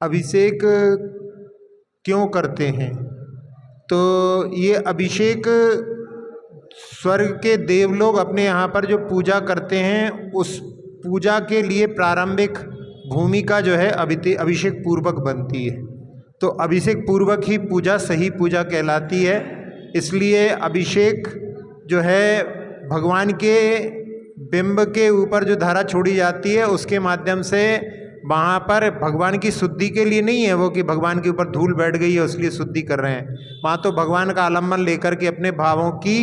अभिषेक क्यों करते हैं? तो ये अभिषेक स्वर्ग के देवलोग अपने यहाँ पर जो पूजा करते हैं उस पूजा के लिए प्रारंभिक भूमिका जो है अभिषेक पूर्वक बनती है। तो अभिषेक पूर्वक ही पूजा सही पूजा कहलाती है। इसलिए अभिषेक जो है भगवान के बिंब के ऊपर जो धारा छोड़ी जाती है उसके माध्यम से वहाँ पर भगवान की शुद्धि के लिए नहीं है वो कि भगवान के ऊपर धूल बैठ गई है इसलिए शुद्धि कर रहे हैं। वहाँ तो भगवान का आलम्बन लेकर के अपने भावों की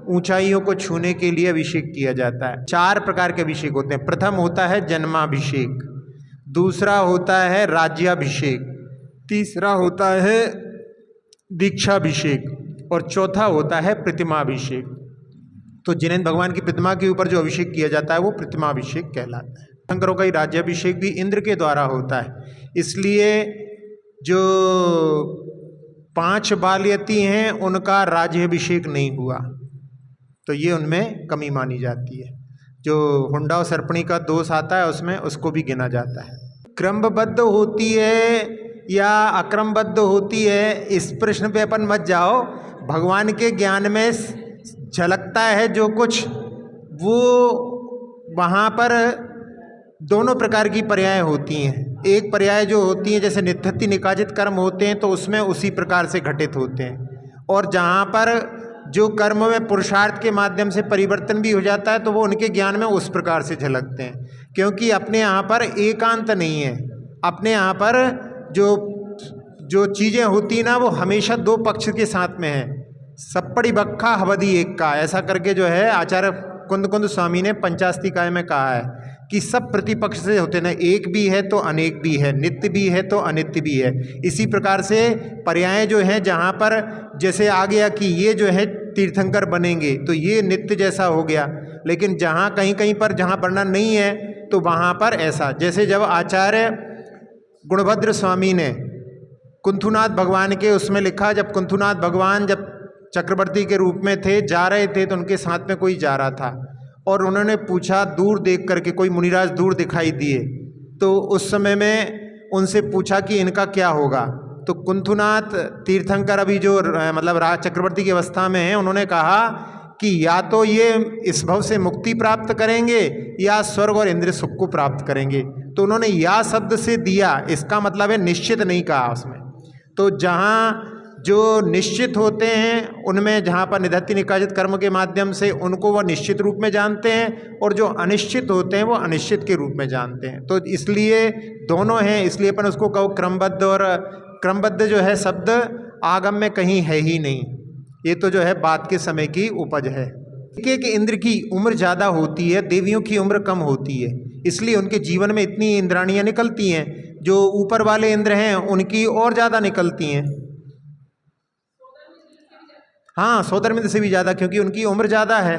ऊंचाइयों को छूने के लिए अभिषेक किया जाता है। 4 प्रकार के अभिषेक होते हैं। प्रथम होता है जन्माभिषेक, दूसरा होता है राज्याभिषेक, तीसरा होता है दीक्षाभिषेक और चौथा होता है प्रतिमाभिषेक। तो जिनेंद्र भगवान की प्रतिमा के ऊपर जो अभिषेक किया जाता है वो प्रतिमाभिषेक कहलाता है। शंकरों का राज्याभिषेक भी इंद्र के द्वारा होता है। इसलिए जो 5 बालयती हैं उनका राज्याभिषेक नहीं हुआ, तो ये उनमें कमी मानी जाती है। जो हुंडा और सर्पणी का दोष आता है उसमें उसको भी गिना जाता है। क्रमबद्ध होती है या अक्रमबद्ध होती है, इस प्रश्न पे अपन मत जाओ। भगवान के ज्ञान में झलकता है जो कुछ, वो वहाँ पर दोनों प्रकार की पर्याय होती हैं। एक पर्याय जो होती है जैसे नित्यति निकाजित कर्म होते हैं तो उसमें उसी प्रकार से घटित होते हैं, और जहाँ पर जो कर्म में पुरुषार्थ के माध्यम से परिवर्तन भी हो जाता है तो वो उनके ज्ञान में उस प्रकार से झलकते हैं। क्योंकि अपने यहाँ पर एकांत नहीं है, अपने यहाँ पर जो चीज़ें होती ना वो हमेशा 2 पक्ष के साथ में है। सप्पड़ी बक्खा हवदी एक का, ऐसा करके जो है आचार्य कुंद स्वामी ने पंचास्तिकाय में कहा है कि सब प्रतिपक्ष से होते ना, एक भी है तो अनेक भी है, नित्य भी है तो अनित्य भी है। इसी प्रकार से पर्याय जो है जहाँ पर जैसे आ गया कि ये जो है तीर्थंकर बनेंगे तो ये नित्य जैसा हो गया, लेकिन जहाँ कहीं कहीं पर जहाँ वर्णन नहीं है तो वहाँ पर ऐसा। जैसे जब आचार्य गुणभद्र स्वामी ने कुंथुनाथ भगवान के उसमें लिखा, जब कुंथुनाथ भगवान जब चक्रवर्ती के रूप में थे, जा रहे थे तो उनके साथ में कोई जा रहा था और उन्होंने पूछा दूर देख करके, कोई मुनिराज दूर दिखाई दिए, तो उस समय में उनसे पूछा कि इनका क्या होगा। तो कुंथुनाथ तीर्थंकर अभी जो मतलब राज चक्रवर्ती की अवस्था में हैं, उन्होंने कहा कि या तो ये इस भव से मुक्ति प्राप्त करेंगे या स्वर्ग और इंद्र सुख को प्राप्त करेंगे। तो उन्होंने या शब्द से दिया, इसका मतलब है निश्चित नहीं कहा उसमें। तो जहाँ जो निश्चित होते हैं उनमें जहाँ पर निधत्ति निकाजित कर्म के माध्यम से उनको वह निश्चित रूप में जानते हैं, और जो अनिश्चित होते हैं वो अनिश्चित के रूप में जानते हैं। तो इसलिए दोनों हैं, इसलिए अपन उसको कहो क्रमबद्ध, और क्रमबद्ध जो है शब्द आगम में कहीं है ही नहीं, ये तो जो है बात के समय की उपज है। एक इंद्र की उम्र ज़्यादा होती है, देवियों की उम्र कम होती है, इसलिए उनके जीवन में इतनी इंद्राणियाँ निकलती हैं। जो ऊपर वाले इंद्र हैं उनकी और ज़्यादा निकलती हैं। हाँ, सौतरमिंद से भी ज़्यादा, क्योंकि उनकी उम्र ज़्यादा है,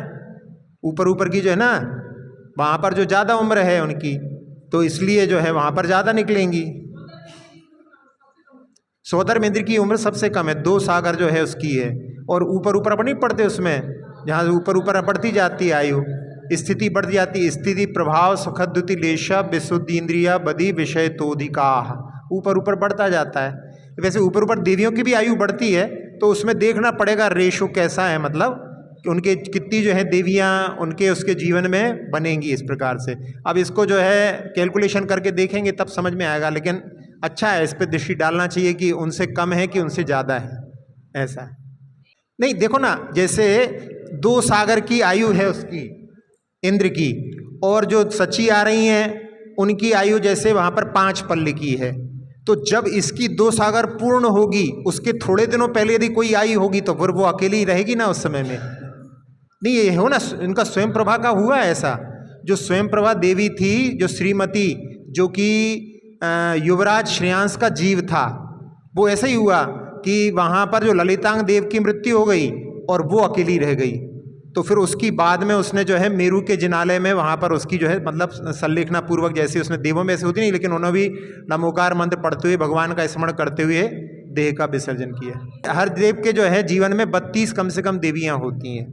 ऊपर की जो है ना वहाँ पर जो ज़्यादा उम्र है उनकी, तो इसलिए जो है वहाँ पर ज़्यादा निकलेंगी। सौतरमिंद की उम्र सबसे कम है, 2 सागर जो है उसकी है, और ऊपर अपन नहीं पढ़ते उसमें, जहाँ ऊपर बढ़ती जाती है आयु, स्थिति बढ़ जाती, स्थिति प्रभाव सुखद्युति लेशा विशुद्धि इंद्रिया बदी विषय तोधिका, ऊपर बढ़ता जाता है। वैसे ऊपर देवियों की भी आयु बढ़ती है, तो उसमें देखना पड़ेगा रेशो कैसा है, मतलब कि उनके कितनी जो है देवियाँ उनके उसके जीवन में बनेंगी इस प्रकार से। अब इसको जो है कैलकुलेशन करके देखेंगे तब समझ में आएगा, लेकिन अच्छा है, इस पर दृष्टि डालना चाहिए कि उनसे कम है कि उनसे ज़्यादा है, ऐसा नहीं। देखो ना, जैसे 2 सागर की आयु है उसकी इंद्र की, और जो सची आ रही हैं उनकी आयु जैसे वहाँ पर 5 पल्ले की है। तो जब इसकी 2 सागर पूर्ण होगी, उसके थोड़े दिनों पहले यदि कोई आई होगी तो फिर वो अकेली ही रहेगी ना उस समय में। नहीं, ये हो ना, इनका स्वयं प्रभा का हुआ ऐसा। जो स्वयं प्रभा देवी थी, जो श्रीमती, जो कि युवराज श्रेयांश का जीव था, वो ऐसा ही हुआ कि वहाँ पर जो ललितांग देव की मृत्यु हो गई और वो अकेली रह गई। तो फिर उसकी बाद में उसने जो है मेरू के जिनालय में वहाँ पर उसकी जो है मतलब संलेखना पूर्वक, जैसे उसने देवों में ऐसे होती नहीं, लेकिन उन्होंने भी नमोकार मंत्र पढ़ते हुए भगवान का स्मरण करते हुए देह का विसर्जन किया। हर देव के जो है जीवन में 32 कम से कम देवियाँ होती हैं,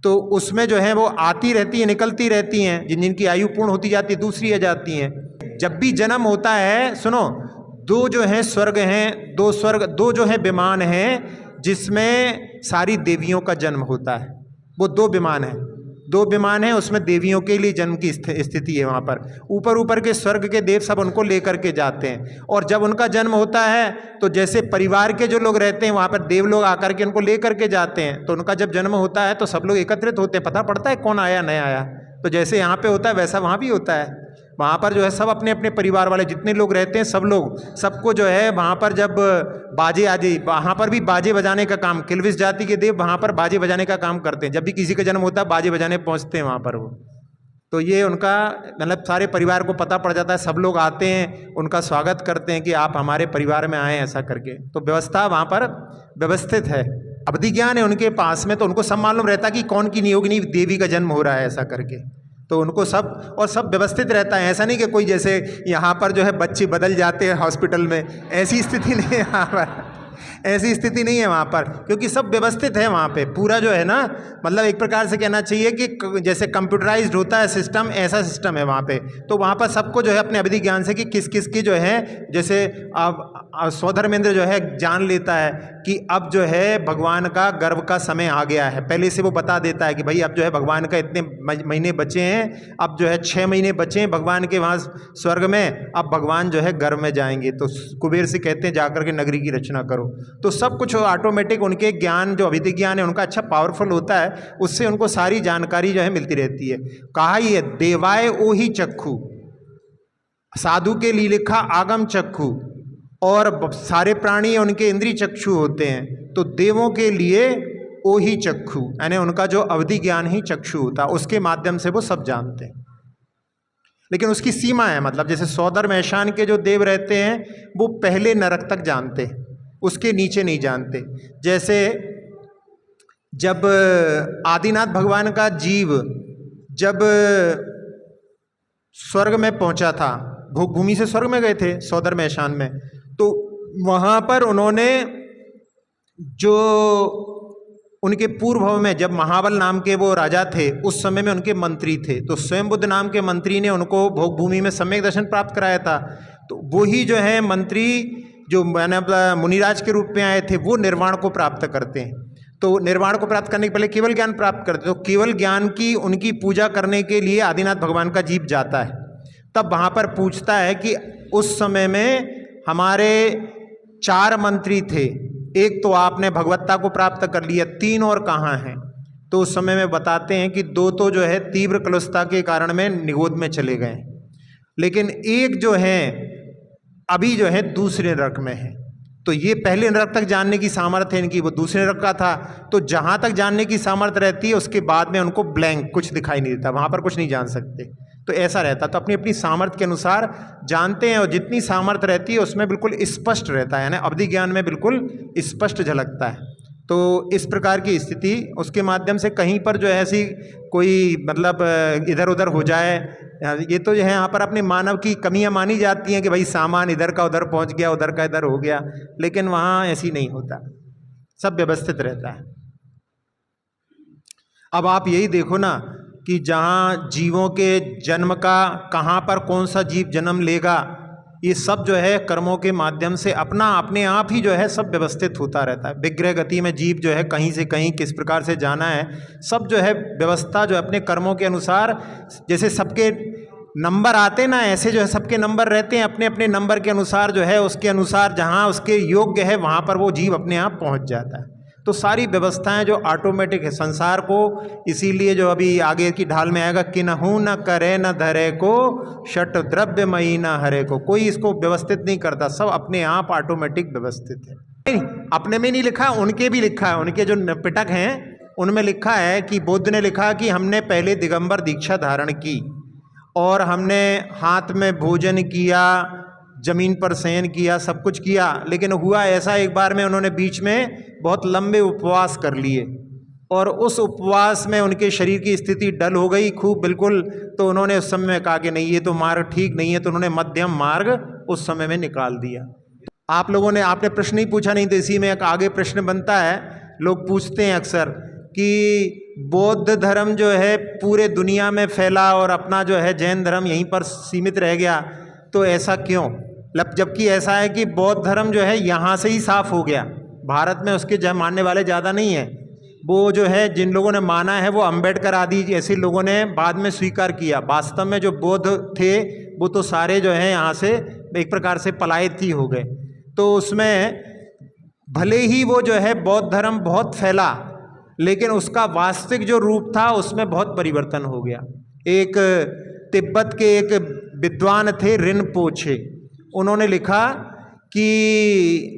तो उसमें जो है वो आती रहती हैं, निकलती रहती हैं, जिनकी आयु पूर्ण होती जाती है दूसरी आ जाती हैं। जब भी जन्म होता है, सुनो, दो जो हैं स्वर्ग हैं, दो स्वर्ग, दो जो है विमान हैं जिसमें सारी देवियों का जन्म होता है। वो दो विमान हैं, दो विमान हैं, उसमें देवियों के लिए जन्म की स्थिति है। वहाँ पर ऊपर ऊपर के स्वर्ग के देव सब उनको लेकर के जाते हैं, और जब उनका जन्म होता है तो जैसे परिवार के जो लोग रहते हैं वहाँ पर देव लोग आकर के उनको लेकर के जाते हैं। तो उनका जब जन्म होता है तो सब लोग एकत्रित होते हैं, पता पड़ता है कौन आया नहीं आया। तो जैसे यहाँ पे होता है वैसा वहाँ भी होता है। वहाँ पर जो है सब अपने अपने परिवार वाले जितने लोग रहते हैं सब लोग, सबको जो है वहाँ पर जब बाजे आजे, वहाँ पर भी बाजे बजाने का काम, किल्विश जाति के देव वहाँ पर बाजे बजाने का काम करते हैं। जब भी किसी का जन्म होता है बाजे बजाने पहुँचते हैं वहाँ पर वो। तो ये उनका मतलब सारे परिवार को पता पड़ जाता है, सब लोग आते हैं, उनका स्वागत करते हैं कि आप हमारे परिवार में आए, ऐसा करके। तो व्यवस्था वहाँ पर व्यवस्थित है। अवधि ज्ञान है उनके पास में, तो उनको सब मालूम रहता है कि कौन की नियोगिनी देवी का जन्म हो रहा है, ऐसा करके। तो उनको सब, और सब व्यवस्थित रहता है। ऐसा नहीं कि कोई जैसे यहाँ पर जो है बच्चे बदल जाते हैं हॉस्पिटल में, ऐसी स्थिति नहीं है यहाँ पर, ऐसी स्थिति नहीं है वहाँ पर, क्योंकि सब व्यवस्थित है वहाँ पे। पूरा जो है ना, मतलब एक प्रकार से कहना चाहिए कि जैसे कंप्यूटराइज्ड होता है सिस्टम, ऐसा सिस्टम है वहाँ पे। तो वहाँ पर सबको जो है अपने अवधि ज्ञान से कि किस किस की जो है, जैसे अब स्वधर्मेंद्र जो है जान लेता है कि अब जो है भगवान का गर्भ का समय आ गया है। पहले से वो बता देता है कि भाई अब जो है भगवान का इतने महीने बचे हैं, अब जो है 6 महीने बचे हैं भगवान के वहाँ स्वर्ग में, अब भगवान जो है गर्भ में जाएंगे। तो कुबेर से कहते हैं जाकर के नगरी की रचना करो। तो सब कुछ ऑटोमेटिक, उनके ज्ञान जो अवधि ज्ञान है उनका अच्छा पावरफुल होता है, उससे उनको सारी जानकारी जो है मिलती रहती है। कहा ही है देवाय ओहि चक्षु, साधु के लिए लिखा आगम चक्षु, और सारे प्राणी उनके इंद्रिय चक्षु होते हैं। तो देवों के लिए ओहि चक्षु, यानी उनका जो अवधि ज्ञान ही चक्षु होता है, उसके माध्यम से वो सब जानते हैं। लेकिन उसकी सीमा है, मतलब जैसे सौदर्म ऐशान के जो देव रहते हैं वो पहले नरक तक जानते हैं, उसके नीचे नहीं जानते। जैसे जब आदिनाथ भगवान का जीव जब स्वर्ग में पहुंचा था, भूमि से स्वर्ग में गए थे सौदर्म ऐशान में, तो वहाँ पर उन्होंने जो उनके पूर्व में जब महाबल नाम के वो राजा थे, उस समय में उनके मंत्री थे, तो स्वयं बुद्ध नाम के मंत्री ने उनको भोग भूमि में सम्यक दर्शन प्राप्त कराया था। तो वही जो है मंत्री जो मुनिराज के रूप में आए थे, वो निर्वाण को प्राप्त करते हैं। तो निर्वाण को प्राप्त करने के पहले केवल ज्ञान प्राप्त करते, तो केवल ज्ञान की उनकी पूजा करने के लिए आदिनाथ भगवान का जीव जाता है। तब वहाँ पर पूछता है कि उस समय में हमारे 4 मंत्री थे, एक तो आपने भगवत्ता को प्राप्त कर लिया, 3 और कहाँ हैं? तो उस समय में बताते हैं कि 2 तो जो है तीव्र कलुषता के कारण में निगोद में चले गए, लेकिन एक जो है अभी जो है दूसरे नरक में है। तो ये पहले नरक तक जानने की सामर्थ्य है इनकी, वो दूसरे नरक का था। तो जहाँ तक जानने की सामर्थ्य रहती है उसके बाद में उनको ब्लैंक, कुछ दिखाई नहीं देता, वहाँ पर कुछ नहीं जान सकते। तो ऐसा रहता, तो अपनी अपनी सामर्थ्य के अनुसार जानते हैं, और जितनी सामर्थ्य रहती है उसमें बिल्कुल स्पष्ट रहता है, यानी अवधि ज्ञान में बिल्कुल स्पष्ट झलकता है। तो इस प्रकार की स्थिति, उसके माध्यम से कहीं पर जो है ऐसी कोई मतलब इधर उधर हो जाए, ये तो जो है यहाँ पर अपने मानव की कमियां मानी जाती हैं कि भाई सामान इधर का उधर पहुँच गया, उधर का इधर हो गया, लेकिन वहाँ ऐसी नहीं होता, सब व्यवस्थित रहता है। अब आप यही देखो ना कि जहाँ जीवों के जन्म का, कहाँ पर कौन सा जीव जन्म लेगा, ये सब जो है कर्मों के माध्यम से अपना अपने आप ही जो है सब व्यवस्थित होता रहता है। विग्रह गति में जीव जो है कहीं से कहीं किस प्रकार से जाना है, सब जो है व्यवस्था जो है अपने कर्मों के अनुसार, जैसे सबके नंबर आते ना, ऐसे जो है सबके नंबर रहते हैं, अपने अपने नंबर के अनुसार जो है उसके अनुसार जहाँ उसके योग्य है वहाँ पर वो जीव अपने आप पहुँच जाता है। तो सारी व्यवस्थाएं जो ऑटोमेटिक है संसार को, इसीलिए जो अभी आगे की ढाल में आएगा, किन्हू न करे न धरे को, षट द्रव्यमयी न हरे को, कोई इसको व्यवस्थित नहीं करता, सब अपने आप ऑटोमेटिक व्यवस्थित है। नहीं, अपने में नहीं लिखा, उनके भी लिखा है, उनके जो पिटक हैं उनमें लिखा है कि बुद्ध ने लिखा कि हमने पहले दिगंबर दीक्षा धारण की और हमने हाथ में भोजन किया, जमीन पर शयन किया, सब कुछ किया, लेकिन हुआ ऐसा एक बार में उन्होंने बीच में बहुत लंबे उपवास कर लिए और उस उपवास में उनके शरीर की स्थिति डल हो गई खूब बिल्कुल। तो उन्होंने उस समय में कहा कि नहीं, ये तो मार्ग ठीक नहीं है, तो उन्होंने मध्यम मार्ग उस समय में निकाल दिया। आप लोगों ने, आपने प्रश्न ही पूछा नहीं, तो इसी में एक आगे प्रश्न बनता है, लोग पूछते हैं अक्सर कि बौद्ध धर्म जो है पूरे दुनिया में फैला और अपना जो है जैन धर्म यहीं पर सीमित रह गया, तो ऐसा क्यों? जबकि ऐसा है कि बौद्ध धर्म जो है यहाँ से ही साफ हो गया, भारत में उसके मानने वाले ज़्यादा नहीं हैं। वो जो है जिन लोगों ने माना है वो अम्बेडकर आदि ऐसे लोगों ने बाद में स्वीकार किया। वास्तव में जो बौद्ध थे वो तो सारे जो है यहाँ से एक प्रकार से पलायित ही हो गए। तो उसमें भले ही वो जो है बौद्ध धर्म बहुत फैला, लेकिन उसका वास्तविक जो रूप था उसमें बहुत परिवर्तन हो गया। एक तिब्बत के एक विद्वान थे रिनपोछे, उन्होंने लिखा कि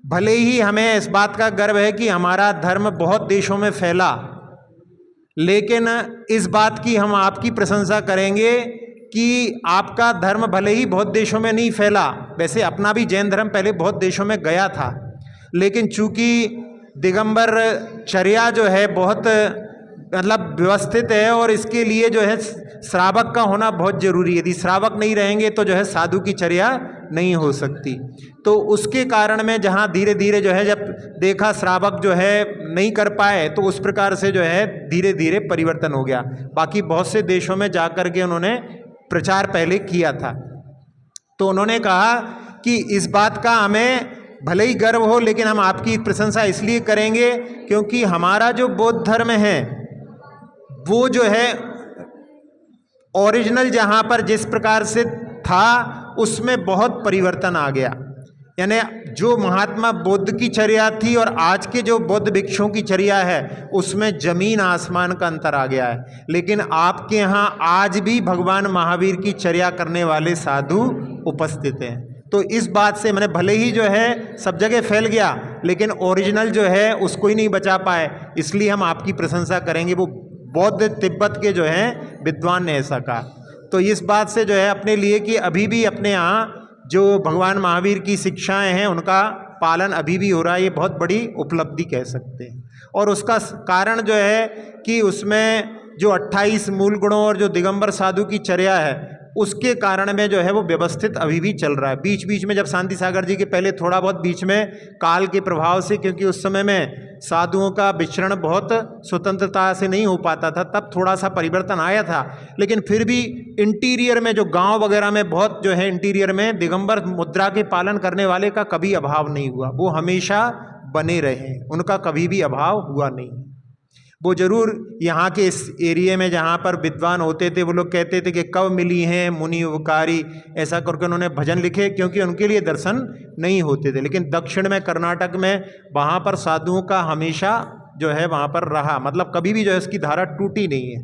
भले ही हमें इस बात का गर्व है कि हमारा धर्म बहुत देशों में फैला, लेकिन इस बात की हम आपकी प्रशंसा करेंगे कि आपका धर्म भले ही बहुत देशों में नहीं फैला, वैसे अपना भी जैन धर्म पहले बहुत देशों में गया था, लेकिन चूंकि दिगंबर चर्या जो है बहुत मतलब व्यवस्थित है और इसके लिए जो है श्रावक का होना बहुत जरूरी है। यदि श्रावक नहीं रहेंगे तो जो है साधु की चर्या नहीं हो सकती। तो उसके कारण में जहाँ धीरे धीरे जो है जब देखा श्रावक जो है नहीं कर पाए, तो उस प्रकार से जो है धीरे धीरे परिवर्तन हो गया। बाकी बहुत से देशों में जा कर के उन्होंने प्रचार पहले किया था। तो उन्होंने कहा कि इस बात का हमें भले ही गर्व हो, लेकिन हम आपकी प्रशंसा इसलिए करेंगे क्योंकि हमारा जो बौद्ध धर्म है वो जो है ओरिजिनल जहाँ पर जिस प्रकार से था उसमें बहुत परिवर्तन आ गया। यानी जो महात्मा बुद्ध की चर्या थी और आज के जो बौद्ध भिक्षुओं की चर्या है उसमें जमीन आसमान का अंतर आ गया है। लेकिन आपके यहाँ आज भी भगवान महावीर की चर्या करने वाले साधु उपस्थित हैं। तो इस बात से मैंने भले ही जो है सब जगह फैल गया, लेकिन ओरिजिनल जो है उसको ही नहीं बचा पाए, इसलिए हम आपकी प्रशंसा करेंगे। वो बौद्ध तिब्बत के जो हैं विद्वान ने ऐसा कहा। तो इस बात से जो है अपने लिए कि अभी भी अपने यहाँ जो भगवान महावीर की शिक्षाएं हैं उनका पालन अभी भी हो रहा है, ये बहुत बड़ी उपलब्धि कह सकते हैं। और उसका कारण जो है कि उसमें जो 28 मूल गुणों और जो दिगंबर साधु की चर्या है उसके कारण में जो है वो व्यवस्थित अभी भी चल रहा है। बीच बीच में जब शांति सागर जी के पहले थोड़ा बहुत बीच में काल के प्रभाव से, क्योंकि उस समय में साधुओं का विचरण बहुत स्वतंत्रता से नहीं हो पाता था, तब थोड़ा सा परिवर्तन आया था। लेकिन फिर भी इंटीरियर में जो गांव वगैरह में बहुत जो है इंटीरियर में दिगंबर मुद्रा के पालन करने वाले का कभी अभाव नहीं हुआ। वो हमेशा बने रहे, उनका कभी भी अभाव हुआ नहीं। वो जरूर यहाँ के इस एरिया में जहाँ पर विद्वान होते थे वो लोग कहते थे कि कब मिली हैं मुनि उपकारी, ऐसा करके उन्होंने भजन लिखे, क्योंकि उनके लिए दर्शन नहीं होते थे। लेकिन दक्षिण में कर्नाटक में वहाँ पर साधुओं का हमेशा जो है वहाँ पर रहा, मतलब कभी भी जो है उसकी धारा टूटी नहीं है।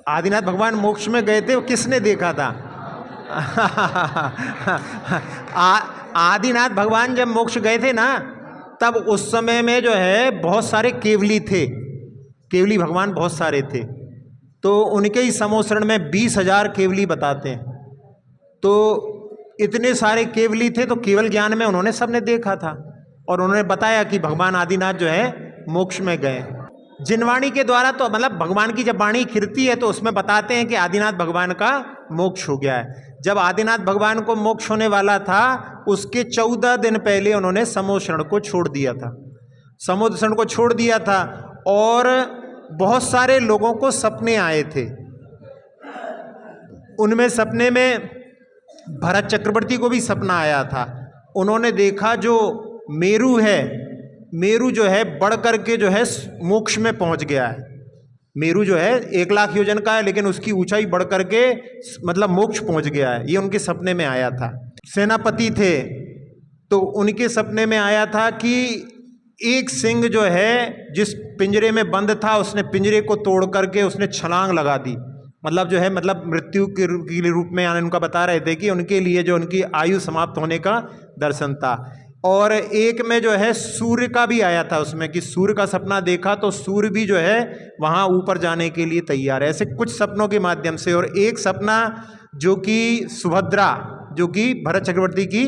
आदिनाथ भगवान मोक्ष में गए थे, वो किसने देखा था? आदिनाथ भगवान जब मोक्ष गए थे ना, तब उस समय में जो है बहुत सारे केवली थे, केवली भगवान बहुत सारे थे। तो उनके ही समोसरण में 20,000 केवली बताते हैं। तो इतने सारे केवली थे, तो केवल ज्ञान में उन्होंने सबने देखा था और उन्होंने बताया कि भगवान आदिनाथ जो है मोक्ष में गए। जिनवाणी के द्वारा तो मतलब भगवान की जब वाणी खिरती है तो उसमें बताते हैं कि आदिनाथ भगवान का मोक्ष हो गया है। जब आदिनाथ भगवान को मोक्ष होने वाला था उसके 14 दिन पहले उन्होंने समोशरण को छोड़ दिया था, समोदशरण को छोड़ दिया था। और बहुत सारे लोगों को सपने आए थे, उनमें सपने में भरत चक्रवर्ती को भी सपना आया था। उन्होंने देखा जो मेरू है, मेरू जो है बढ़ करके जो है मोक्ष में पहुंच गया है। मेरू जो है 1 लाख योजन का है, लेकिन उसकी ऊंचाई बढ़ करके मतलब मोक्ष पहुंच गया है, ये उनके सपने में आया था। सेनापति थे तो उनके सपने में आया था कि एक सिंह जो है जिस पिंजरे में बंद था उसने पिंजरे को तोड़ करके उसने छलांग लगा दी, मतलब जो है मतलब मृत्यु के रूप में उनका बता रहे थे कि उनके लिए जो उनकी आयु समाप्त होने का दर्शन था। और एक में जो है सूर्य का भी आया था उसमें कि सूर्य का सपना देखा, तो सूर्य भी जो है वहाँ ऊपर जाने के लिए तैयार है। ऐसे कुछ सपनों के माध्यम से। और एक सपना जो कि सुभद्रा जो कि भरत चक्रवर्ती की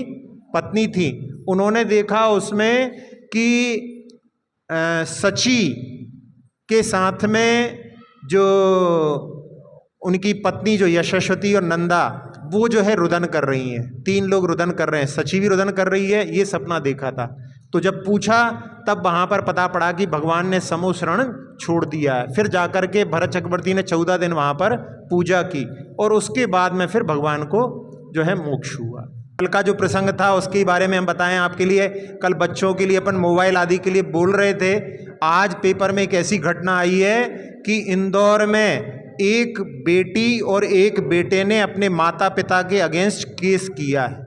पत्नी थी, उन्होंने देखा उसमें कि सची के साथ में जो उनकी पत्नी जो यशस्वती और नंदा वो जो है रुदन कर रही हैं, 3 लोग रुदन कर रहे हैं, सची भी रुदन कर रही है, ये सपना देखा था। तो जब पूछा तब वहाँ पर पता पड़ा कि भगवान ने समोशरण छोड़ दिया है। फिर जाकर के भरत चक्रवर्ती ने 14 दिन वहाँ पर पूजा की और उसके बाद में फिर भगवान को जो है मोक्ष हुआ। कल का जो प्रसंग था उसके बारे में हम बताएं आपके लिए। कल बच्चों के लिए अपन मोबाइल आदि के लिए बोल रहे थे। आज पेपर में एक ऐसी घटना आई है कि इंदौर में एक बेटी और एक बेटे ने अपने माता पिता के अगेंस्ट केस किया है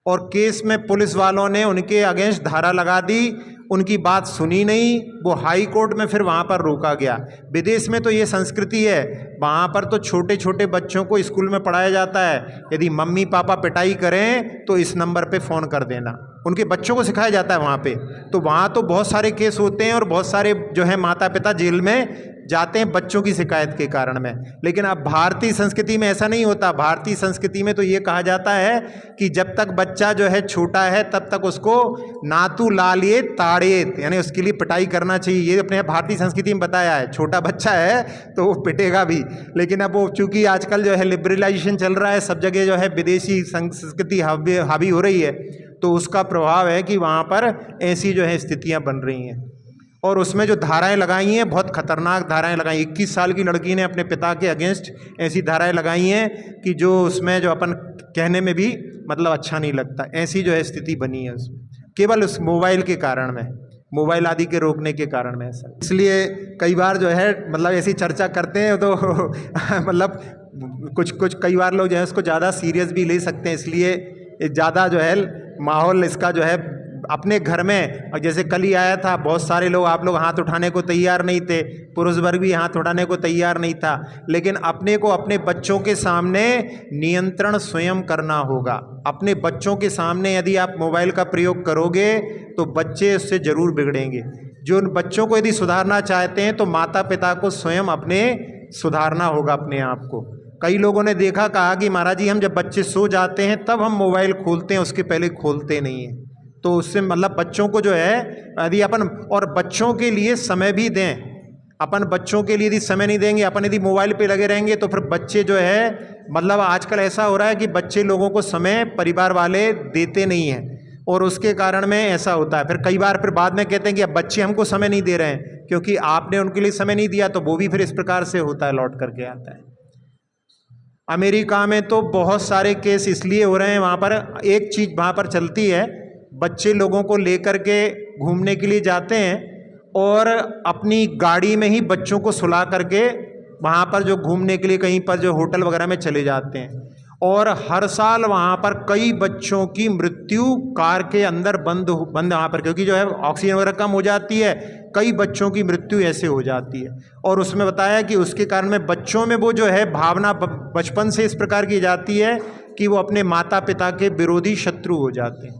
और केस में पुलिस वालों ने उनके अगेंस्ट धारा लगा दी, उनकी बात सुनी नहीं, वो हाई कोर्ट में फिर वहाँ पर रोका गया। विदेश में तो ये संस्कृति है, वहाँ पर तो छोटे छोटे बच्चों को स्कूल में पढ़ाया जाता है, यदि मम्मी पापा पिटाई करें तो इस नंबर पे फ़ोन कर देना, उनके बच्चों को सिखाया जाता है वहाँ पे। तो वहाँ तो बहुत सारे केस होते हैं और बहुत सारे जो है माता पिता जेल में जाते हैं बच्चों की शिकायत के कारण में। लेकिन अब भारतीय संस्कृति में ऐसा नहीं होता। भारतीय संस्कृति में तो ये कहा जाता है कि जब तक बच्चा जो है छोटा है तब तक उसको नातू लालिए ताड़िए, यानी उसके लिए पिटाई करना चाहिए। ये अपने भारतीय संस्कृति में बताया है। छोटा बच्चा है तो वो पिटेगा भी, लेकिन अब वो चूँकि आजकल जो है लिबरलाइजेशन चल रहा है, सब जगह जो है विदेशी संस्कृति हावी हो रही है, तो उसका प्रभाव है कि वहाँ पर ऐसी जो है स्थितियाँ बन रही हैं। और उसमें जो धाराएं लगाई हैं बहुत खतरनाक धाराएं लगाई। 21 साल की लड़की ने अपने पिता के अगेंस्ट ऐसी धाराएं लगाई हैं कि जो उसमें जो अपन कहने में भी मतलब अच्छा नहीं लगता। ऐसी जो है स्थिति बनी है उसमें, केवल उस मोबाइल के कारण में, मोबाइल आदि के रोकने के कारण में ऐसा। इसलिए कई बार जो है मतलब ऐसी चर्चा करते हैं तो मतलब कुछ कई बार लोग जो है उसको ज़्यादा सीरियस भी ले सकते हैं। इसलिए ज़्यादा जो है माहौल इसका जो है अपने घर में, और जैसे कल ही आया था, बहुत सारे लोग आप लोग हाथ उठाने को तैयार नहीं थे, पुरुष वर्ग भी हाथ उठाने को तैयार नहीं था, लेकिन अपने को अपने बच्चों के सामने नियंत्रण स्वयं करना होगा। अपने बच्चों के सामने यदि आप मोबाइल का प्रयोग करोगे तो बच्चे उससे ज़रूर बिगड़ेंगे। जो उन बच्चों को यदि सुधारना चाहते हैं तो माता पिता को स्वयं अपने सुधारना होगा अपने आप को। कई लोगों ने देखा, कहा कि महाराज जी हम जब बच्चे सो जाते हैं तब हम मोबाइल खोलते हैं, उसके पहले खोलते नहीं हैं। तो उससे मतलब बच्चों को जो है यदि अपन और बच्चों के लिए समय भी दें, अपन बच्चों के लिए यदि समय नहीं देंगे, अपन यदि मोबाइल पे लगे रहेंगे तो फिर बच्चे जो है मतलब आजकल ऐसा हो रहा है कि बच्चे लोगों को समय परिवार वाले देते नहीं हैं और उसके कारण में ऐसा होता है। फिर कई बार फिर बाद में कहते हैं कि अब बच्चे हमको समय नहीं दे रहे हैं क्योंकि आपने उनके लिए समय नहीं दिया, तो वो भी फिर इस प्रकार से होता है, लौट करके आता है। अमेरिका में तो बहुत सारे केस इसलिए हो रहे हैं, वहाँ पर एक चीज़ वहाँ पर चलती है, बच्चे लोगों को लेकर के घूमने के लिए जाते हैं और अपनी गाड़ी में ही बच्चों को सुला करके वहाँ पर जो घूमने के लिए कहीं पर जो होटल वगैरह में चले जाते हैं, और हर साल वहाँ पर कई बच्चों की मृत्यु कार के अंदर बंद वहाँ पर, क्योंकि जो है ऑक्सीजन वगैरह कम हो जाती है, कई बच्चों की मृत्यु ऐसे हो जाती है। और उसमें बताया कि उसके कारण में बच्चों में वो जो है भावना बचपन से इस प्रकार की जाती है कि वो अपने माता पिता के विरोधी शत्रु हो जाते हैं।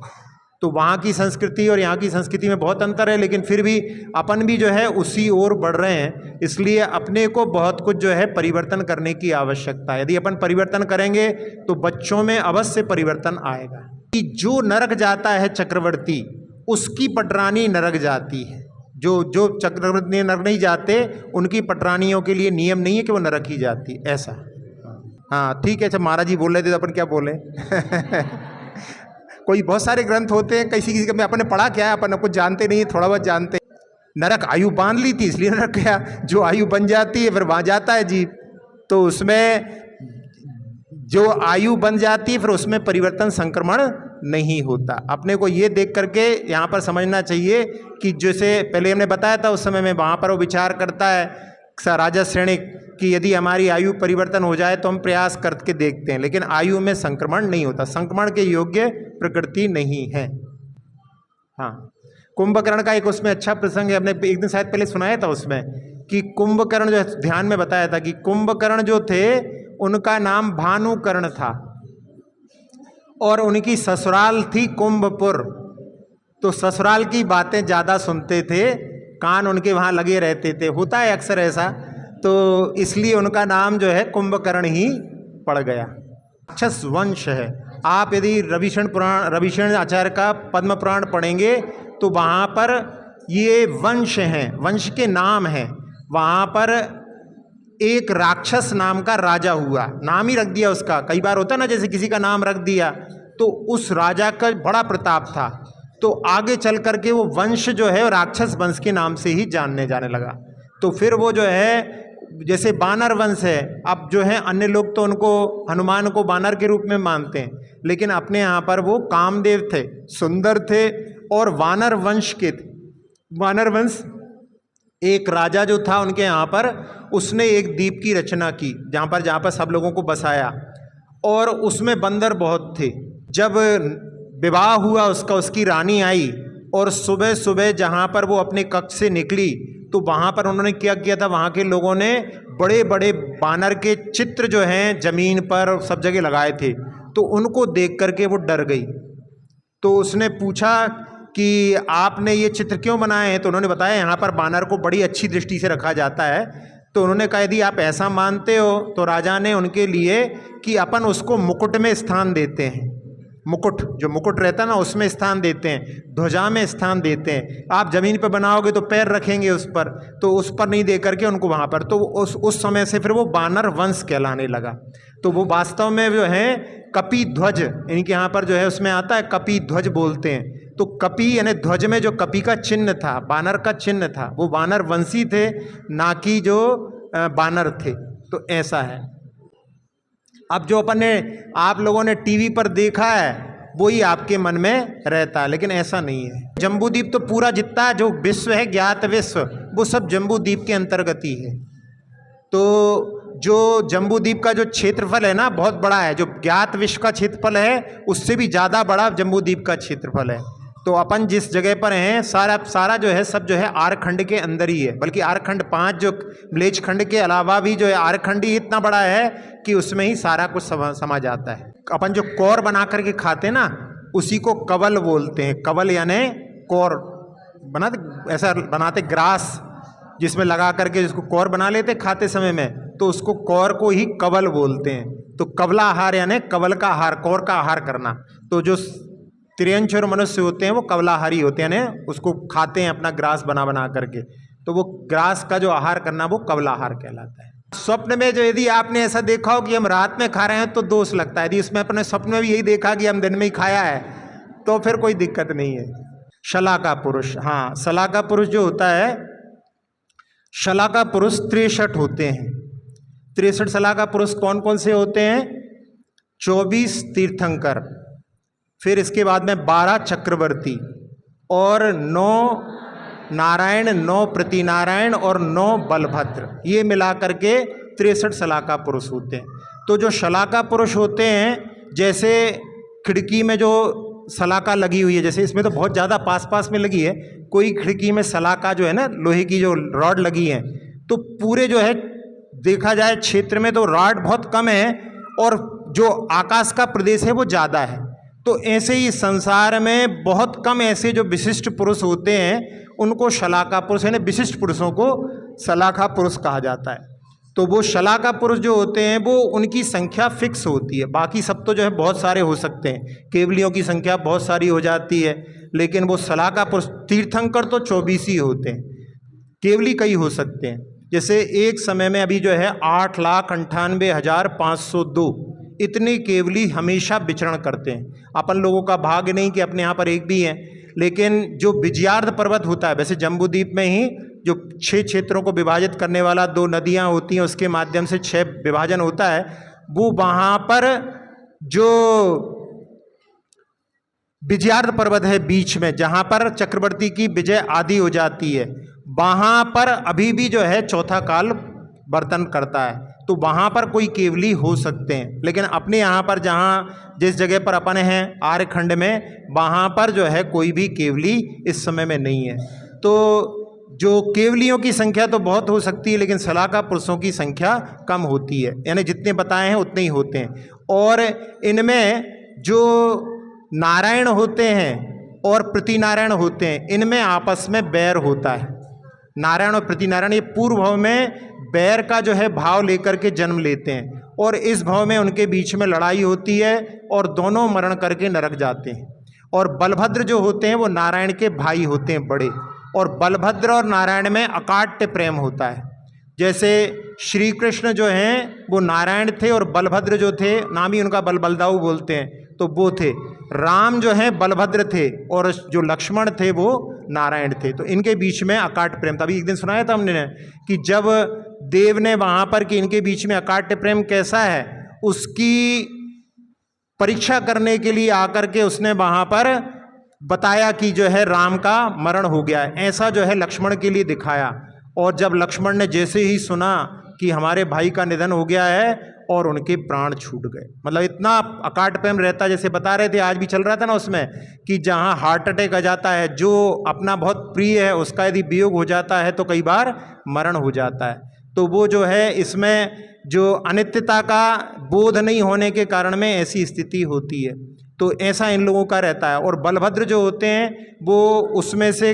तो वहाँ की संस्कृति और यहाँ की संस्कृति में बहुत अंतर है, लेकिन फिर भी अपन भी जो है उसी ओर बढ़ रहे हैं। इसलिए अपने को बहुत कुछ जो है परिवर्तन करने की आवश्यकता है। यदि अपन परिवर्तन करेंगे तो बच्चों में अवश्य परिवर्तन आएगा। कि जो नरक जाता है चक्रवर्ती, उसकी पटरानी नरक जाती है। जो चक्रवर्ती नरक नहीं जाते उनकी पटरानियों के लिए नियम नहीं है कि वो नरक ही जाती, ऐसा। हाँ ठीक है। अच्छा महाराज जी बोल रहे थे तो अपन क्या बोले कोई बहुत सारे ग्रंथ होते हैं, किसी का अपने पढ़ा क्या है, अपन कुछ जानते नहीं है, थोड़ा बहुत जानते हैं। नरक आयु बांध ली थी इसलिए नरक गया, जो आयु बन जाती है फिर वहाँ जाता है जीव। तो उसमें जो आयु बन जाती है फिर उसमें परिवर्तन संक्रमण नहीं होता। अपने को ये देख करके यहाँ पर समझना चाहिए कि जैसे पहले हमने बताया था उस समय में, वहाँ पर वो विचार करता है राजा श्रेणिक कि यदि हमारी आयु परिवर्तन हो जाए तो हम प्रयास करके देखते हैं, लेकिन आयु में संक्रमण नहीं होता, संक्रमण के योग्य प्रकृति नहीं है। हाँ, कुंभकर्ण का एक उसमें अच्छा प्रसंग है, हमने एक दिन शायद पहले सुनाया था उसमें कि कुंभकर्ण जो ध्यान में बताया था कि कुंभकर्ण जो थे उनका नाम भानुकर्ण था और उनकी ससुराल थी कुंभपुर। तो ससुराल की बातें ज़्यादा सुनते थे, कान उनके वहाँ लगे रहते थे, होता है अक्सर ऐसा, तो इसलिए उनका नाम जो है कुंभकर्ण ही पड़ गया। राक्षस वंश है। आप यदि रविशरण आचार्य का पद्म पुराण पढ़ेंगे तो वहाँ पर ये वंश हैं, वंश के नाम हैं। वहाँ पर एक राक्षस नाम का राजा हुआ, नाम ही रख दिया उसका। कई बार होता ना, जैसे किसी का नाम रख दिया, तो उस राजा का बड़ा प्रताप था, तो आगे चल करके वो वंश जो है राक्षस वंश के नाम से ही जाने लगा। तो फिर वो जो है जैसे बानर वंश है, अब जो है अन्य लोग तो उनको हनुमान को बानर के रूप में मानते हैं, लेकिन अपने यहाँ पर वो कामदेव थे, सुंदर थे और वानर वंश के थे। वानर वंश, एक राजा जो था उनके यहाँ पर, उसने एक द्वीप की रचना की जहाँ पर सब लोगों को बसाया, और उसमें बंदर बहुत थे। जब विवाह हुआ उसका, उसकी रानी आई और सुबह सुबह जहाँ पर वो अपने कक्ष से निकली तो वहाँ पर उन्होंने क्या किया था, वहाँ के लोगों ने बड़े बड़े बानर के चित्र जो हैं जमीन पर सब जगह लगाए थे। तो उनको देख करके वो डर गई। तो उसने पूछा कि आपने ये चित्र क्यों बनाए हैं? तो उन्होंने बताया यहाँ पर बानर को बड़ी अच्छी दृष्टि से रखा जाता है। तो उन्होंने कहा यदि आप ऐसा मानते हो तो राजा ने उनके लिए कि अपन उसको मुकुट में स्थान देते हैं, मुकुट जो मुकुट रहता है ना उसमें स्थान देते हैं, ध्वजा में स्थान देते हैं। आप जमीन पर बनाओगे तो पैर रखेंगे उस पर, तो उस पर नहीं दे करके उनको वहाँ पर, तो उस समय से फिर वो बानर वंश कहलाने लगा। तो वो वास्तव में जो है कपि ध्वज, इनके यहाँ पर जो है उसमें आता है कपि ध्वज बोलते हैं। तो कपि यानी ध्वज में जो कपि का चिन्ह था, बानर का चिन्ह था, वो बानर वंशी थे, ना कि जो बानर थे। तो ऐसा है। अब जो अपन ने आप लोगों ने टीवी पर देखा है वही आपके मन में रहता है, लेकिन ऐसा नहीं है। जम्बूद्वीप तो पूरा जितना जो विश्व है, ज्ञात विश्व, वो सब जम्बूद्वीप के अंतर्गत ही है। तो जो जम्बूद्वीप का जो क्षेत्रफल है ना बहुत बड़ा है, जो ज्ञात विश्व का क्षेत्रफल है उससे भी ज़्यादा बड़ा जम्बूद्वीप का क्षेत्रफल है। तो अपन जिस जगह पर हैं सारा जो है सब जो है आरखंड के अंदर ही है, बल्कि आरखंड 5 जो मलेच्छ खंड के अलावा भी जो है आरखंड ही इतना बड़ा है कि उसमें ही सारा कुछ समा जाता है। अपन जो कौर बना करके खाते ना उसी को कवल बोलते हैं। कवल यानी कौर बनाते, ऐसा बनाते ग्रास जिसमें लगा करके जिसको कौर बना लेते खाते समय में, तो उसको कौर को ही कवल बोलते हैं। तो कवला आहार यानी कवल का आहार, कौर का आहार करना। तो जो त्रियंचर मनुष्य होते हैं वो कवलाहारी होते हैं, यानी उसको खाते हैं अपना ग्रास बना करके। तो वो ग्रास का जो आहार करना वो कवलाहार कहलाता है। स्वप्न में जो यदि आपने ऐसा देखा हो कि हम रात में खा रहे हैं तो दोष लगता है। यदि उसमें अपने स्वप्न में भी यही देखा कि हम दिन में ही खाया है तो फिर कोई दिक्कत नहीं है। शलाका पुरुष, हाँ शलाका पुरुष जो होता है, शलाका पुरुष 63 होते हैं। 63 शलाका पुरुष कौन कौन से होते हैं? 24 तीर्थंकर, फिर इसके बाद में 12 चक्रवर्ती और 9 नारायण, 9 प्रतिनारायण और 9 बलभद्र, ये मिला करके 63 शलाका पुरुष होते हैं। तो जो शलाका पुरुष होते हैं, जैसे खिड़की में जो शलाका लगी हुई है, जैसे इसमें तो बहुत ज़्यादा पास में लगी है, कोई खिड़की में शलाका जो है ना लोहे की जो रॉड लगी है, तो पूरे जो है देखा जाए क्षेत्र में तो रॉड बहुत कम है और जो आकाश का प्रदेश है वो ज़्यादा है। तो ऐसे ही संसार में बहुत कम ऐसे जो विशिष्ट पुरुष होते हैं उनको शलाका पुरुष यानी विशिष्ट पुरुषों को शलाका पुरुष कहा जाता है। तो वो शलाका पुरुष जो होते हैं वो उनकी संख्या फिक्स होती है। बाकी सब तो जो है बहुत सारे हो सकते हैं, केवलियों की संख्या बहुत सारी हो जाती है, लेकिन वो शलाका पुरुष, तीर्थंकर तो 24 ही होते हैं, केवली कई हो सकते हैं। जैसे एक समय में अभी जो है 8,98,502 इतने केवली हमेशा विचरण करते हैं। अपन लोगों का भाग्य नहीं कि अपने यहाँ पर एक भी है, लेकिन जो विजयार्ध पर्वत होता है, वैसे जम्बूद्वीप में ही जो 6 क्षेत्रों को विभाजित करने वाला 2 नदियाँ होती हैं उसके माध्यम से 6 विभाजन होता है, वो वहाँ पर जो विजयार्ध पर्वत है बीच में, जहाँ पर चक्रवर्ती की विजय आदि हो जाती है, वहाँ पर अभी भी जो है चौथा काल वर्तन करता है। तो वहाँ पर कोई केवली हो सकते हैं, लेकिन अपने यहाँ पर जहाँ जिस जगह पर अपन हैं आर्यखंड में, वहाँ पर जो है कोई भी केवली इस समय में नहीं है। तो जो केवलियों की संख्या तो बहुत हो सकती है, लेकिन शलाका पुरुषों की संख्या कम होती है, यानी जितने बताए हैं उतने ही होते हैं। और इनमें जो नारायण होते हैं और प्रतिनारायण होते हैं, इनमें आपस में बैर होता है। नारायण और प्रतिनारायण ये पूर्व भाव में बैर का जो है भाव लेकर के जन्म लेते हैं, और इस भाव में उनके बीच में लड़ाई होती है और दोनों मरण करके नरक जाते हैं। और बलभद्र जो होते हैं वो नारायण के भाई होते हैं बड़े, और बलभद्र और नारायण में अकाट्य प्रेम होता है। जैसे श्री कृष्ण जो हैं वो नारायण थे और बलभद्र जो थे, नाम ही उनका बलदाऊ बोलते हैं, तो वो थे। राम जो हैं बलभद्र थे और जो लक्ष्मण थे वो नारायण थे। तो इनके बीच में अकाट प्रेम था। अभी एक दिन सुनाया था हमने कि जब देव ने वहाँ पर कि इनके बीच में अकाट्य प्रेम कैसा है उसकी परीक्षा करने के लिए आकर के उसने वहाँ पर बताया कि जो है राम का मरण हो गया है, ऐसा जो है लक्ष्मण के लिए दिखाया। और जब लक्ष्मण ने जैसे ही सुना कि हमारे भाई का निधन हो गया है और उनके प्राण छूट गए। मतलब इतना अकाट प्रेम रहता है, जैसे बता रहे थे आज भी चल रहा था ना उसमें, कि जहाँ हार्ट अटैक आ जाता है, जो अपना बहुत प्रिय है उसका यदि वियोग हो जाता है तो कई बार मरण हो जाता है। तो वो जो है इसमें जो अनित्यता का बोध नहीं होने के कारण में ऐसी स्थिति होती है। तो ऐसा इन लोगों का रहता है। और बलभद्र जो होते हैं वो उसमें से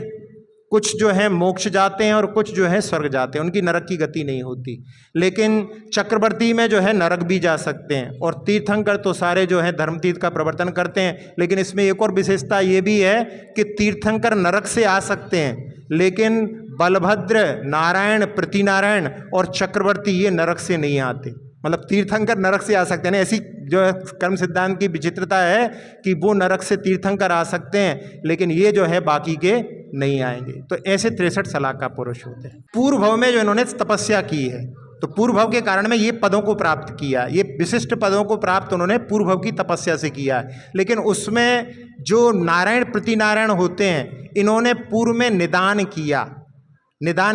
कुछ जो है मोक्ष जाते हैं और कुछ जो है स्वर्ग जाते हैं, उनकी नरक की गति नहीं होती। लेकिन चक्रवर्ती में जो है नरक भी जा सकते हैं। और तीर्थंकर तो सारे जो है धर्म तीर्थ का प्रवर्तन करते हैं। लेकिन इसमें एक और विशेषता ये भी है कि तीर्थंकर नरक से आ सकते हैं, लेकिन बलभद्र, नारायण, प्रतिनारायण और चक्रवर्ती ये नरक से नहीं आते। मतलब तीर्थंकर नरक से आ सकते हैं ना, ऐसी जो है कर्म सिद्धांत की विचित्रता है कि वो नरक से तीर्थंकर आ सकते हैं, लेकिन ये जो है बाकी के नहीं आएंगे। तो ऐसे 63 सलाह का पुरुष होते हैं। पूर्व भव में जो इन्होंने तपस्या की है, तो पूर्व भव के कारण में ये पदों को प्राप्त किया, ये विशिष्ट पदों को प्राप्त उन्होंने पूर्व भव की तपस्या से किया है। लेकिन उसमें जो नारायण प्रतिनारायण होते हैं, इन्होंने पूर्व में निदान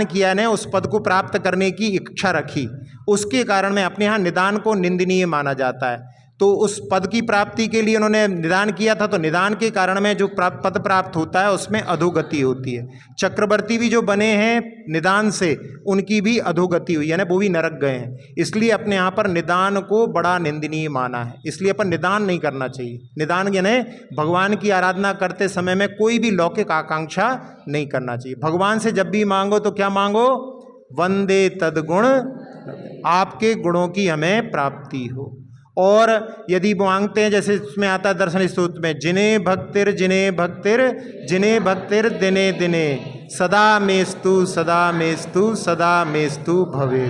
किया ने उस पद को प्राप्त करने की इच्छा रखी, उसके कारण में अपने यहाँ निदान को निंदनीय माना जाता है। तो उस पद की प्राप्ति के लिए उन्होंने निदान किया था, तो निदान के कारण में जो पद प्राप्त होता है उसमें अधोगति होती है। चक्रवर्ती भी जो बने हैं निदान से, उनकी भी अधोगति हुई, यानी वो भी नरक गए हैं। इसलिए अपने यहाँ पर निदान को बड़ा निंदनीय माना है। इसलिए अपन निदान नहीं करना चाहिए। निदान यानी भगवान की आराधना करते समय में कोई भी लौकिक आकांक्षा नहीं करना चाहिए। भगवान से जब भी मांगो तो क्या मांगो? वंदे तद्गुण, आपके गुणों की हमें प्राप्ति हो। और यदि मांगते हैं, जैसे इसमें आता है दर्शन स्तोत्र में, जिने भक्तिर दिने दिने सदा मेस्तु भवे।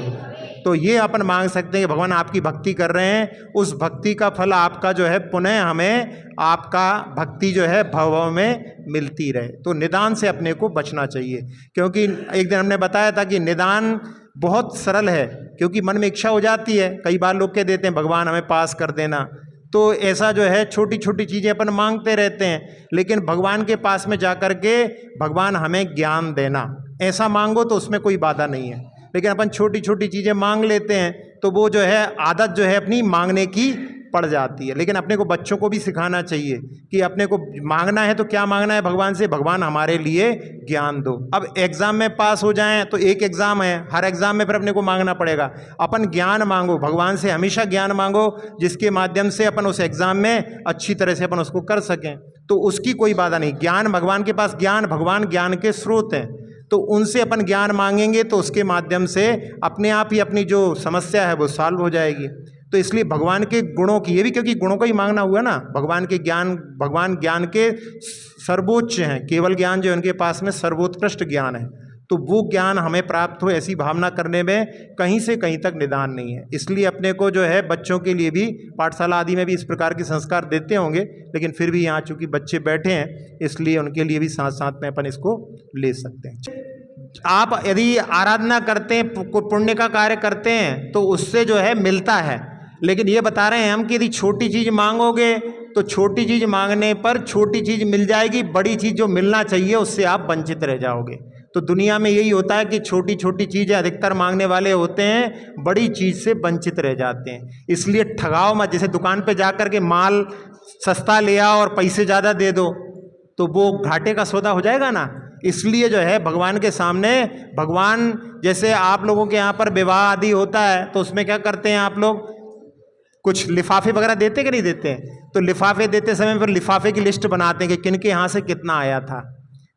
तो ये अपन मांग सकते हैं कि भगवान आपकी भक्ति कर रहे हैं, उस भक्ति का फल आपका जो है पुनः हमें आपका भक्ति जो है भव में मिलती रहे। तो निदान से अपने को बचना चाहिए, क्योंकि एक दिन हमने बताया था कि निदान बहुत सरल है, क्योंकि मन में इच्छा हो जाती है। कई बार लोग कह देते हैं भगवान हमें पास कर देना, तो ऐसा जो है छोटी छोटी चीज़ें अपन मांगते रहते हैं। लेकिन भगवान के पास में जाकर के भगवान हमें ज्ञान देना, ऐसा मांगो तो उसमें कोई बाधा नहीं है। लेकिन अपन छोटी छोटी चीज़ें मांग लेते हैं तो वो जो है आदत जो है अपनी मांगने की पड़ जाती है। लेकिन अपने को बच्चों को भी सिखाना चाहिए कि अपने को मांगना है तो क्या मांगना है भगवान से, भगवान हमारे लिए ज्ञान दो। अब एग्जाम में पास हो जाएं तो एक एग्जाम है, हर एग्जाम में फिर अपने को मांगना पड़ेगा। अपन ज्ञान मांगो, भगवान से हमेशा ज्ञान मांगो, जिसके माध्यम से अपन उस एग्जाम में अच्छी तरह से अपन उसको कर सकें। तो उसकी कोई बाधा नहीं। ज्ञान भगवान के पास, ज्ञान भगवान ज्ञान के स्रोत हैं, तो उनसे अपन ज्ञान मांगेंगे तो उसके माध्यम से अपने आप ही अपनी जो समस्या है वो सॉल्व हो जाएगी। तो इसलिए भगवान के गुणों की, ये भी क्योंकि गुणों का ही मांगना हुआ ना, भगवान के ज्ञान, भगवान ज्ञान के सर्वोच्च हैं। केवल ज्ञान जो उनके पास में सर्वोत्कृष्ट ज्ञान है, तो वो ज्ञान हमें प्राप्त हो, ऐसी भावना करने में कहीं से कहीं तक निदान नहीं है। इसलिए अपने को जो है बच्चों के लिए भी पाठशाला आदि में भी इस प्रकार के संस्कार देते होंगे, लेकिन फिर भी यहाँ चूँकि बच्चे बैठे हैं इसलिए उनके लिए भी साथ साथ में अपन इसको ले सकते हैं। आप यदि आराधना करते हैं, पुण्य का कार्य करते हैं तो उससे जो है मिलता है। लेकिन ये बता रहे हैं हम कि यदि छोटी चीज़ मांगोगे तो छोटी चीज़ मांगने पर छोटी चीज़ मिल जाएगी, बड़ी चीज़ जो मिलना चाहिए उससे आप वंचित रह जाओगे। तो दुनिया में यही होता है कि छोटी छोटी चीज़ें अधिकतर मांगने वाले होते हैं, बड़ी चीज़ से वंचित रह जाते हैं। इसलिए ठगाओ मत। जैसे दुकान पे जाकर के माल सस्ता ले आओ और पैसे ज़्यादा दे दो तो वो घाटे का सौदा हो जाएगा ना। इसलिए जो है भगवान के सामने, भगवान जैसे आप लोगों के यहाँ पर विवाह आदि होता है तो उसमें क्या करते हैं आप लोग, कुछ लिफाफे वगैरह देते कि नहीं देते हैं? तो लिफाफे देते समय फिर लिफाफे की लिस्ट बनाते हैं कि किन के यहाँ से कितना आया था।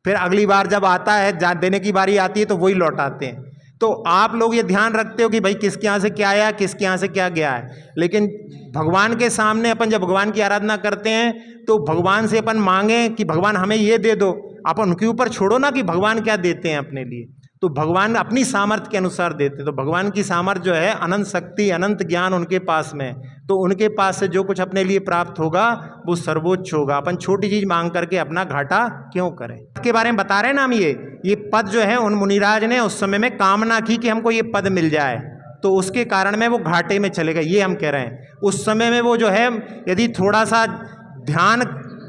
फिर अगली बार जब आता है, देने की बारी आती है तो वही लौटाते हैं। तो आप लोग ये ध्यान रखते हो कि भाई किसके यहाँ से क्या आया, किसके यहाँ से क्या गया है। लेकिन भगवान के सामने अपन जब भगवान की आराधना करते हैं तो भगवान से अपन मांगें कि भगवान हमें ये दे दो। आप उनके ऊपर छोड़ो ना कि भगवान क्या देते हैं अपने लिए। तो भगवान अपनी सामर्थ्य के अनुसार देते। तो भगवान की सामर्थ्य जो है, अनंत शक्ति, अनंत ज्ञान उनके पास में, तो उनके पास से जो कुछ अपने लिए प्राप्त होगा वो सर्वोच्च होगा। अपन छोटी चीज मांग करके अपना घाटा क्यों करें। के बारे में बता रहे हैं ना हम, ये पद जो है उन मुनिराज ने उस समय में कामना की कि हमको ये पद मिल जाए, तो उसके कारण में वो घाटे में चले गए, ये हम कह रहे हैं। उस समय में वो जो है यदि थोड़ा सा ध्यान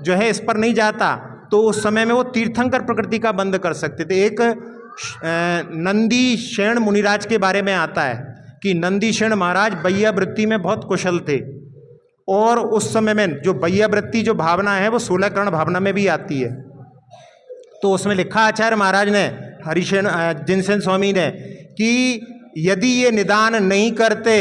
जो है इस पर नहीं जाता तो उस समय में वो तीर्थंकर प्रकृति का बंद कर सकते थे। एक नंदीशेण मुनिराज के बारे में आता है कि नंदीशेण महाराज बैया वृत्ति में बहुत कुशल थे, और उस समय में जो बैया वृत्ति जो भावना है वो 16 करण भावना में भी आती है। तो उसमें लिखा आचार्य महाराज ने, हरिशेन जिनसेन स्वामी ने, कि यदि ये निदान नहीं करते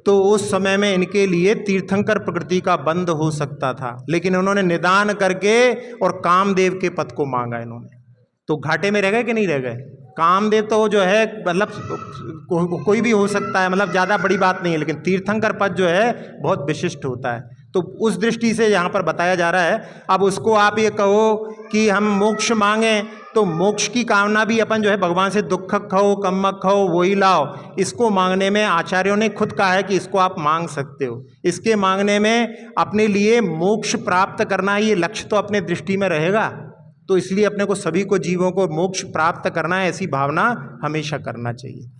तो उस समय में इनके लिए तीर्थंकर प्रकृति का बंद हो सकता था, लेकिन उन्होंने निदान करके और कामदेव के पद को मांगा इन्होंने, तो घाटे में रह गए कि नहीं रह गए। कामदेव तो जो है मतलब कोई भी हो सकता है, मतलब ज़्यादा बड़ी बात नहीं है, लेकिन तीर्थंकर पद जो है बहुत विशिष्ट होता है। तो उस दृष्टि से यहाँ पर बताया जा रहा है। अब उसको आप ये कहो कि हम मोक्ष मांगें, तो मोक्ष की कामना भी अपन जो है भगवान से दुख खाओ कम्मक खाओ वही लाओ, इसको मांगने में आचार्यों ने खुद कहा है कि इसको आप मांग सकते हो। इसके मांगने में अपने लिए मोक्ष प्राप्त करना ये लक्ष्य तो अपने दृष्टि में रहेगा, तो इसलिए अपने को सभी को जीवों को मोक्ष प्राप्त करना है, ऐसी भावना हमेशा करना चाहिए।